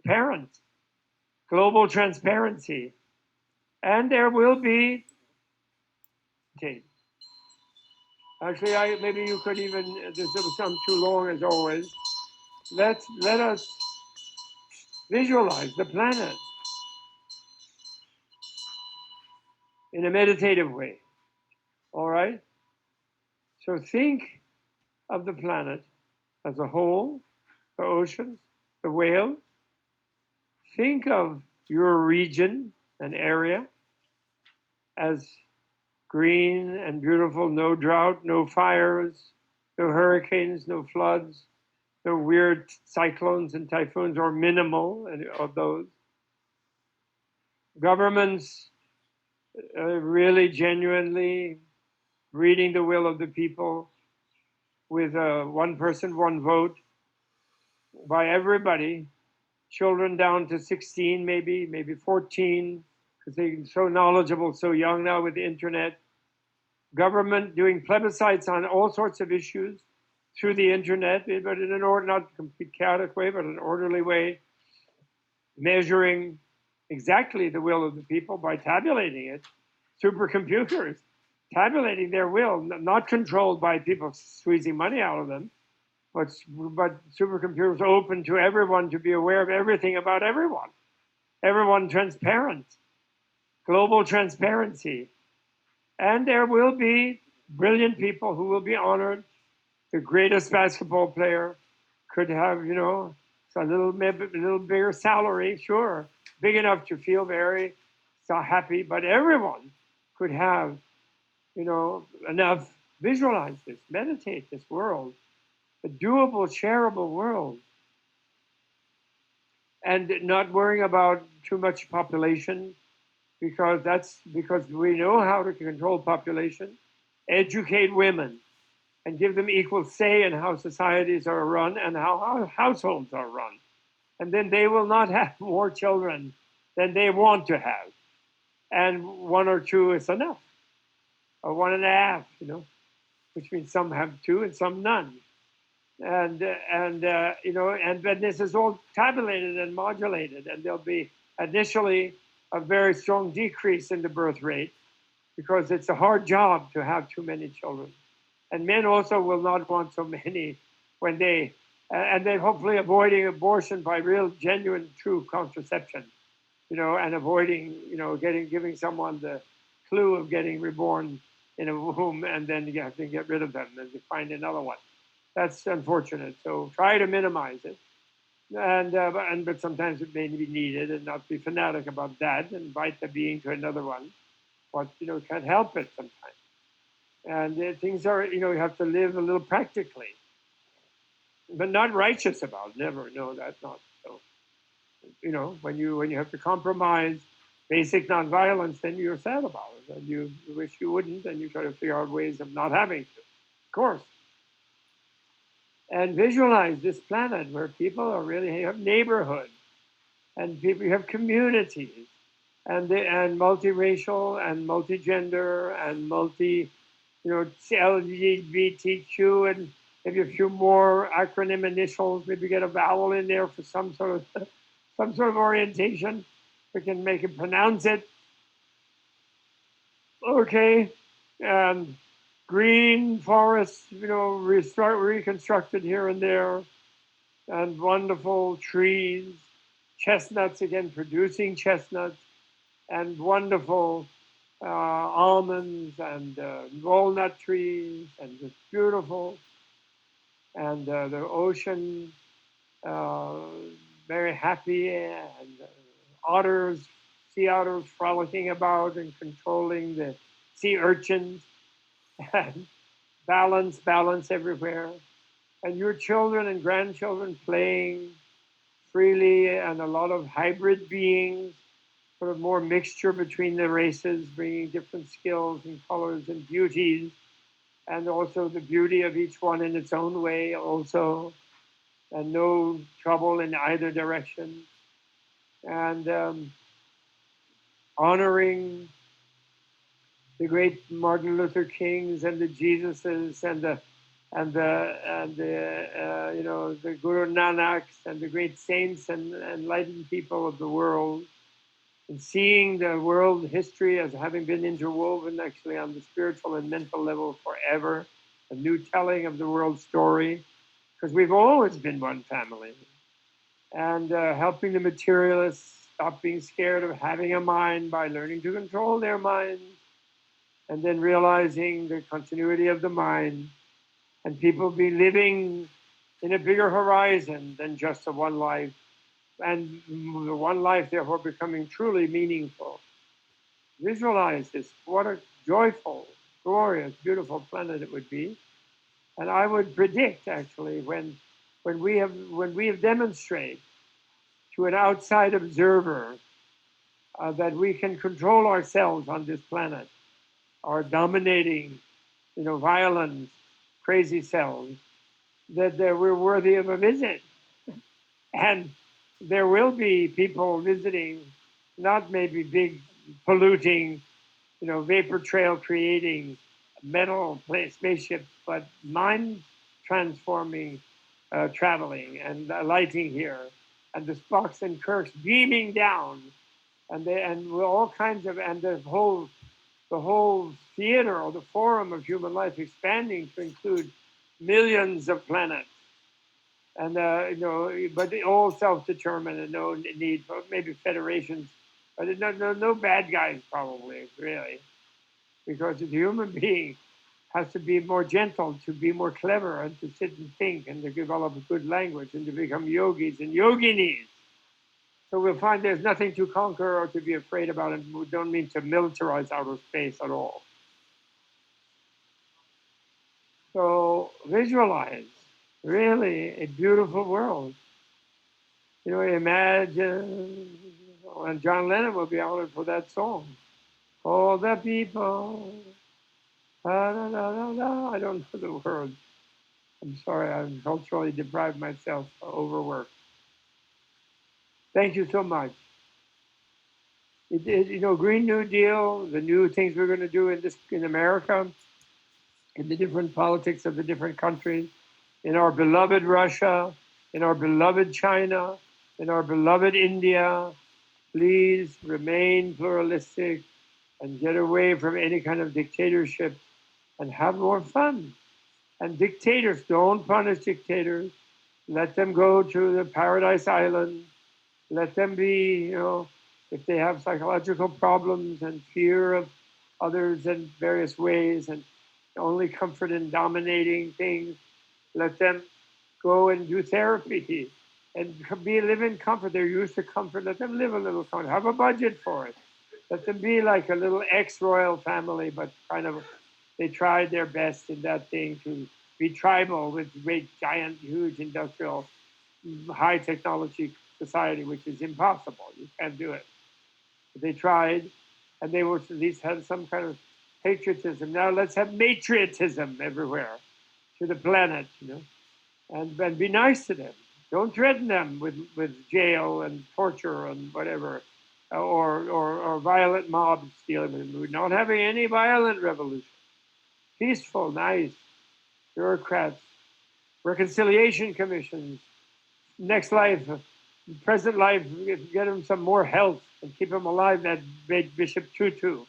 transparent, global transparency. And there will be, okay, actually, maybe you could even, this will become too long as always. Let us visualize the planet in a meditative way. All right? So think of the planet as a whole, the oceans, the whale. Think of your region and area as green and beautiful, no drought, no fires, no hurricanes, no floods, no weird cyclones and typhoons, or minimal of those. Governments really genuinely reading the will of the people with one person, one vote by everybody, children down to 16, maybe 14, because they're so knowledgeable, so young now with the internet. Government doing plebiscites on all sorts of issues through the internet, but in an order, not a complete chaotic way, but an orderly way, measuring exactly the will of the people by tabulating it. Supercomputers tabulating their will, not controlled by people squeezing money out of them, but supercomputers open to everyone to be aware of everything about everyone. Everyone transparent, global transparency. And there will be brilliant people who will be honored. The greatest basketball player could have, a little bigger salary, sure, big enough to feel very happy, but everyone could have, enough, visualize this, meditate this world, a doable, shareable world, and not worrying about too much population, because we know how to control population, educate women, and give them equal say in how societies are run and how households are run. And then they will not have more children than they want to have. And one or two is enough, or 1.5, which means some have two and some none. And then this is all tabulated and modulated, and there'll be initially a very strong decrease in the birth rate, because it's a hard job to have too many children. And men also will not want so many when and then hopefully avoiding abortion by real, genuine, true contraception, and avoiding, giving someone the clue of getting reborn in a womb, and then you have to get rid of them and you find another one. That's unfortunate. So try to minimize it. But sometimes it may be needed, and not be fanatic about that. Invite the being to another one. But, can't help it sometimes. And things are, you have to live a little practically, but not righteous about it. Never. No, that's not so. When you have to compromise basic nonviolence, then you're sad about it, and you wish you wouldn't, and you try to figure out ways of not having to, of course. And visualize this planet where people are really, you have neighborhoods, and people, you have communities, and multiracial and multigender and LGBTQ, and maybe a few more acronym initials. Maybe get a vowel in there for some sort of orientation. We can make it pronounce it. Okay, and green forests, reconstructed here and there, and wonderful trees, chestnuts again, producing chestnuts, and wonderful almonds and walnut trees, and just beautiful, and the ocean very happy, and sea otters frolicking about and controlling the sea urchins, and balance everywhere, and your children and grandchildren playing freely, and a lot of hybrid beings, sort of more mixture between the races, bringing different skills and colors and beauties, and also the beauty of each one in its own way also, and no trouble in either direction, and honoring the great Martin Luther Kings and the Jesuses and the and the Guru Nanaks and the great saints and enlightened people of the world, and seeing the world history as having been interwoven actually on the spiritual and mental level forever, a new telling of the world story, because we've always been one family, and helping the materialists stop being scared of having a mind by learning to control their mind, and then realizing the continuity of the mind, and people be living in a bigger horizon than just a one life, and the one life therefore becoming truly meaningful. Visualize this. What a joyful, glorious, beautiful planet it would be. And I would predict actually when we have demonstrated to an outside observer that we can control ourselves on this planet, our dominating, violent, crazy selves, that we're worthy of a visit. And there will be people visiting, not maybe big polluting, vapor trail creating metal spaceships, but mind transforming traveling and lighting here, and the Spocks and Kirks beaming down, and all kinds of, and the whole theater or the forum of human life expanding to include millions of planets, and but all self-determined and no need for maybe federations, but no bad guys probably really, because the human being has to be more gentle, to be more clever, and to sit and think, and to develop a good language, and to become yogis and yoginis. So we'll find there's nothing to conquer or to be afraid about, and we don't mean to militarize outer space at all. So visualize really a beautiful world. Imagine, and John Lennon will be honored for that song. All the people, da, da, da, da, da. I don't know the words. I'm sorry, I'm culturally deprived myself, overworked. Thank you so much. Green New Deal, the new things we're going to do in America, in the different politics of the different countries, in our beloved Russia, in our beloved China, in our beloved India. Please remain pluralistic and get away from any kind of dictatorship and have more fun. And dictators, don't punish dictators. Let them go to the paradise island. Let them be, if they have psychological problems and fear of others in various ways and only comfort in dominating things, let them go and do therapy and live in comfort. They're used to comfort. Let them live a little comfort. Have a budget for it. Let them be like a little ex-royal family, but kind of they tried their best in that thing to be tribal with great, giant, huge industrial, high technology society, which is impossible. You can't do it. But they tried, and they were at least had some kind of patriotism. Now let's have matriotism everywhere to the planet, and be nice to them. Don't threaten them with jail and torture and whatever, or violent mobs dealing with them. We're not having any violent revolution. Peaceful, nice bureaucrats, reconciliation commissions, next life, present life, get them some more health and keep them alive. That Bishop Tutu,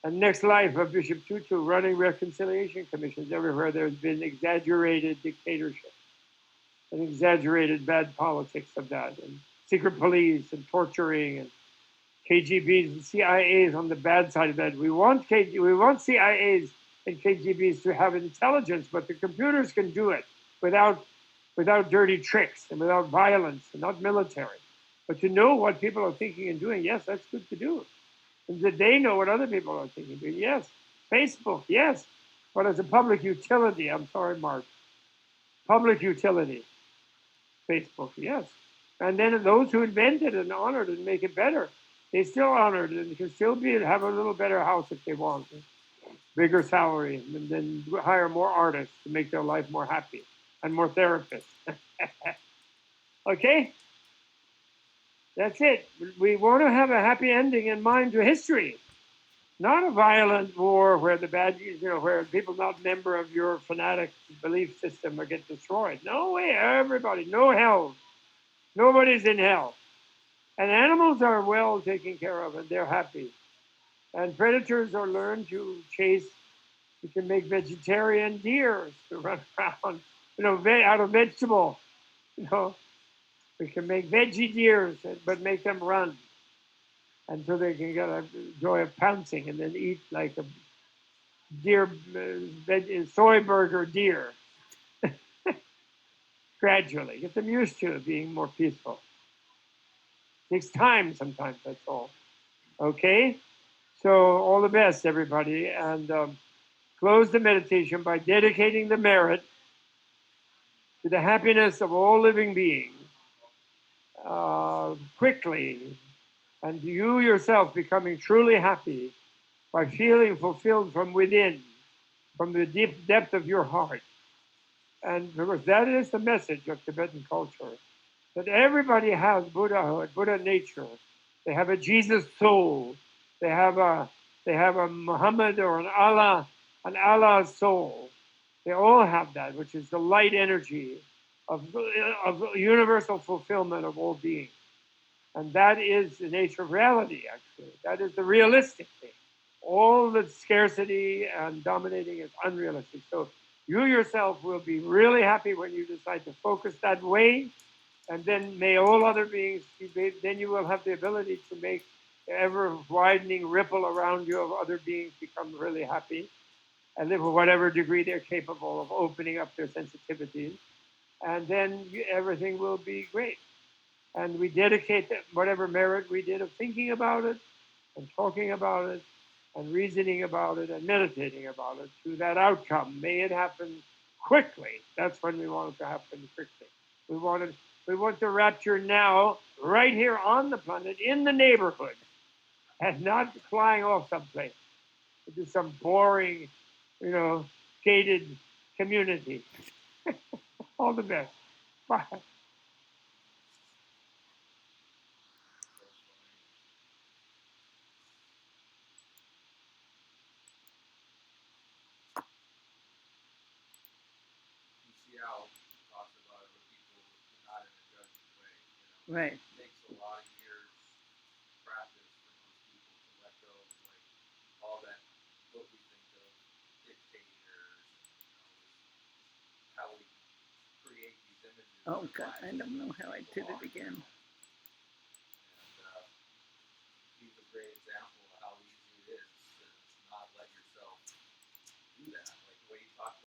and next life of Bishop Tutu running reconciliation commissions everywhere. There's been exaggerated dictatorship and exaggerated bad politics of that, and secret police and torturing and KGBs and CIAs on the bad side of that. We want CIAs and KGBs to have intelligence, but the computers can do it without dirty tricks and without violence and not military. But to know what people are thinking and doing, yes, that's good to do. And that they know what other people are thinking and doing, yes. Facebook, yes. But as a public utility, I'm sorry, Mark. Public utility. Facebook, yes. And then those who invented and honored and make it better, they still honored and can still have a little better house if they want. Bigger salary, and then hire more artists to make their life more happy, and more therapists. Okay? That's it. We want to have a happy ending in mind to history. Not a violent war where the bad, where people not member of your fanatic belief system or get destroyed. No way, everybody, no hell. Nobody's in hell. And animals are well taken care of and they're happy. And predators are learned to chase. You can make vegetarian deer to run around, out of vegetable. You know, we can make veggie deers, but make them run until they can get a joy of pouncing and then eat like a deer, soy burger deer. Gradually, get them used to being more peaceful. Takes time sometimes, that's all. Okay? So, all the best, everybody. And close the meditation by dedicating the merit to the happiness of all living beings quickly, and you yourself becoming truly happy by feeling fulfilled from within, from the deep depth of your heart. And because that is the message of Tibetan culture, that everybody has Buddhahood, Buddha nature. They have a Jesus soul. They have a Muhammad or an Allah soul. They all have that, which is the light energy of universal fulfillment of all beings. And that is the nature of reality, actually. That is the realistic thing. All the scarcity and dominating is unrealistic. So you yourself will be really happy when you decide to focus that way. And then may all other beings, then you will have the ability to make the ever widening ripple around you of other beings become really happy. And live to whatever degree they're capable of opening up their sensitivities. And then everything will be great. And we dedicate whatever merit we did of thinking about it and talking about it and reasoning about it and meditating about it to that outcome. May it happen quickly. That's when we want it to happen quickly. We want the rapture now, right here on the planet, in the neighborhood, and not flying off someplace into some boring, gated community. All the best. Bye. Right. It takes a lot of years practice for most people to let go of all that what we think of dictators, how we create these images. Oh God, I don't know how I did it again.